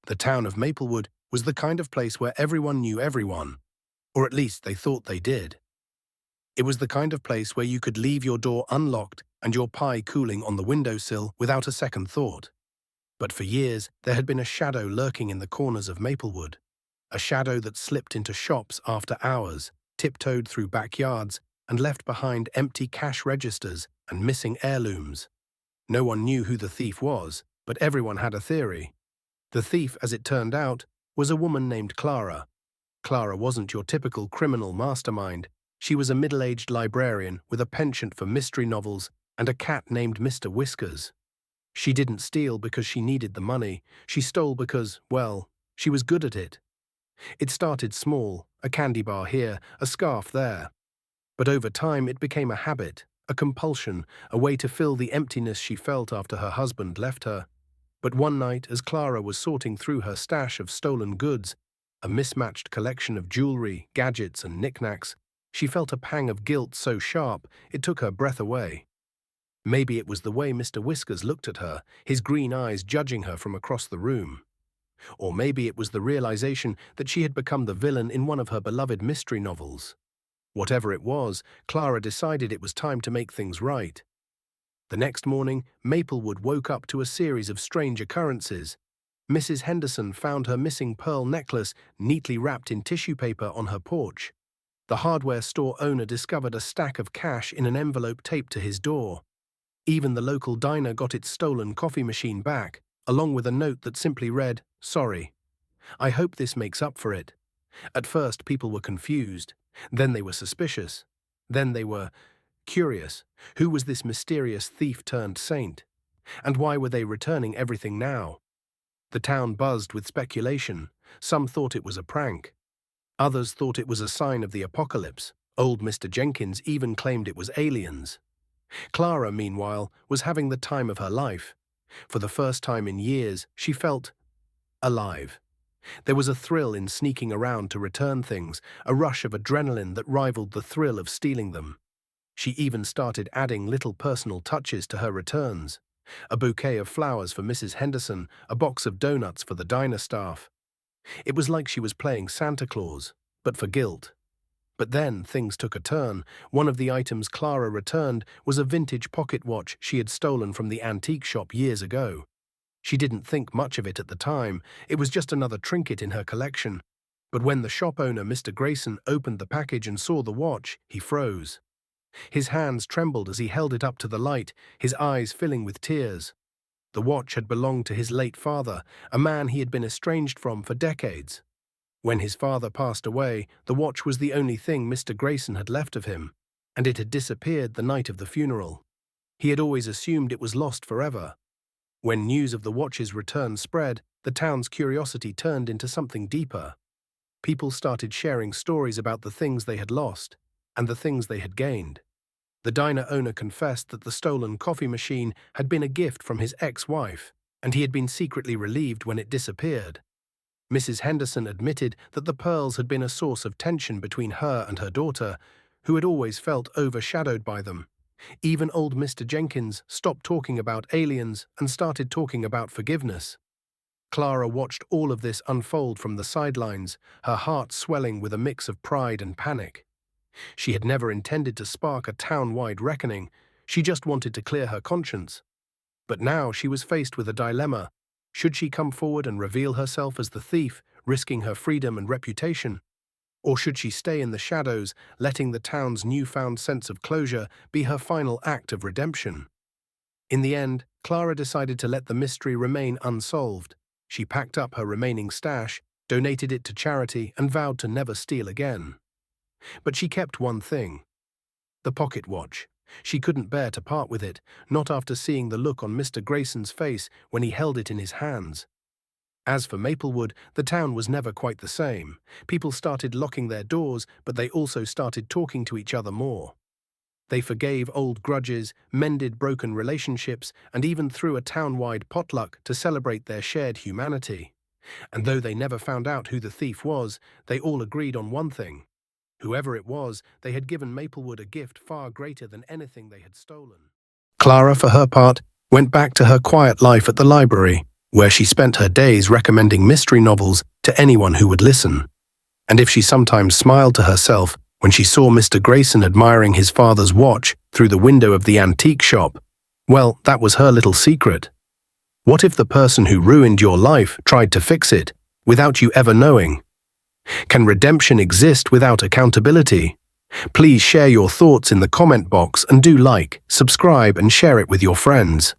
The town of Maplewood was the kind of place where everyone knew everyone, or at least they thought they did. It was the kind of place where you could leave your door unlocked and your pie cooling on the windowsill without a second thought. But for years, there had been a shadow lurking in the corners of Maplewood, a shadow that slipped into shops after hours, tiptoed through backyards, and left behind empty cash registers and missing heirlooms. No one knew who the thief was, but everyone had a theory. The thief, as it turned out, was a woman named Clara. Clara wasn't your typical criminal mastermind. She was a middle-aged librarian with a penchant for mystery novels and a cat named Mr. Whiskers. She didn't steal because she needed the money. She stole because, well, she was good at it. It started small, a candy bar here, a scarf there. But over time it became a habit, a compulsion, a way to fill the emptiness she felt after her husband left her. But one night, as Clara was sorting through her stash of stolen goods, a mismatched collection of jewelry, gadgets, and knickknacks, she felt a pang of guilt so sharp it took her breath away. Maybe it was the way Mr. Whiskers looked at her, his green eyes judging her from across the room. Or maybe it was the realization that she had become the villain in one of her beloved mystery novels. Whatever it was, Clara decided it was time to make things right. The next morning, Maplewood woke up to a series of strange occurrences. Mrs. Henderson found her missing pearl necklace neatly wrapped in tissue paper on her porch. The hardware store owner discovered a stack of cash in an envelope taped to his door. Even the local diner got its stolen coffee machine back, along with a note that simply read, "Sorry. I hope this makes up for it." At first, people were confused. Then they were suspicious. Then they were curious. Who was this mysterious thief-turned-saint? And why were they returning everything now? The town buzzed with speculation. Some thought it was a prank. Others thought it was a sign of the apocalypse. Old Mr. Jenkins even claimed it was aliens. Clara, meanwhile, was having the time of her life. For the first time in years, she felt alive. There was a thrill in sneaking around to return things, a rush of adrenaline that rivaled the thrill of stealing them. She even started adding little personal touches to her returns. A bouquet of flowers for Mrs. Henderson, a box of donuts for the diner staff. It was like she was playing Santa Claus, but for guilt. But then things took a turn. One of the items Clara returned was a vintage pocket watch she had stolen from the antique shop years ago. She didn't think much of it at the time. It was just another trinket in her collection. But when the shop owner, Mr. Grayson, opened the package and saw the watch, he froze. His hands trembled as he held it up to the light, his eyes filling with tears. The watch had belonged to his late father, a man he had been estranged from for decades. When his father passed away, the watch was the only thing Mr. Grayson had left of him, and it had disappeared the night of the funeral. He had always assumed it was lost forever. When news of the watch's return spread, the town's curiosity turned into something deeper. People started sharing stories about the things they had lost and the things they had gained. The diner owner confessed that the stolen coffee machine had been a gift from his ex-wife, and he had been secretly relieved when it disappeared. Mrs. Henderson admitted that the pearls had been a source of tension between her and her daughter, who had always felt overshadowed by them. Even old Mr. Jenkins stopped talking about aliens and started talking about forgiveness. Clara watched all of this unfold from the sidelines, her heart swelling with a mix of pride and panic. She had never intended to spark a town-wide reckoning. She just wanted to clear her conscience. But now she was faced with a dilemma. Should she come forward and reveal herself as the thief, risking her freedom and reputation? Or should she stay in the shadows, letting the town's newfound sense of closure be her final act of redemption? In the end, Clara decided to let the mystery remain unsolved. She packed up her remaining stash, donated it to charity, and vowed to never steal again. But she kept one thing: the pocket watch. She couldn't bear to part with it, not after seeing the look on Mr. Grayson's face when he held it in his hands. As for Maplewood, the town was never quite the same. People started locking their doors, but they also started talking to each other more. They forgave old grudges, mended broken relationships, and even threw a town-wide potluck to celebrate their shared humanity. And though they never found out who the thief was, they all agreed on one thing. Whoever it was, they had given Maplewood a gift far greater than anything they had stolen. Clara, for her part, went back to her quiet life at the library. where she spent her days recommending mystery novels to anyone who would listen. And if she sometimes smiled to herself when she saw Mr. Grayson admiring his father's watch through the window of the antique shop, well, that was her little secret. What if the person who ruined your life tried to fix it, without you ever knowing? Can redemption exist without accountability? Please share your thoughts in the comment box and do like, subscribe and share it with your friends.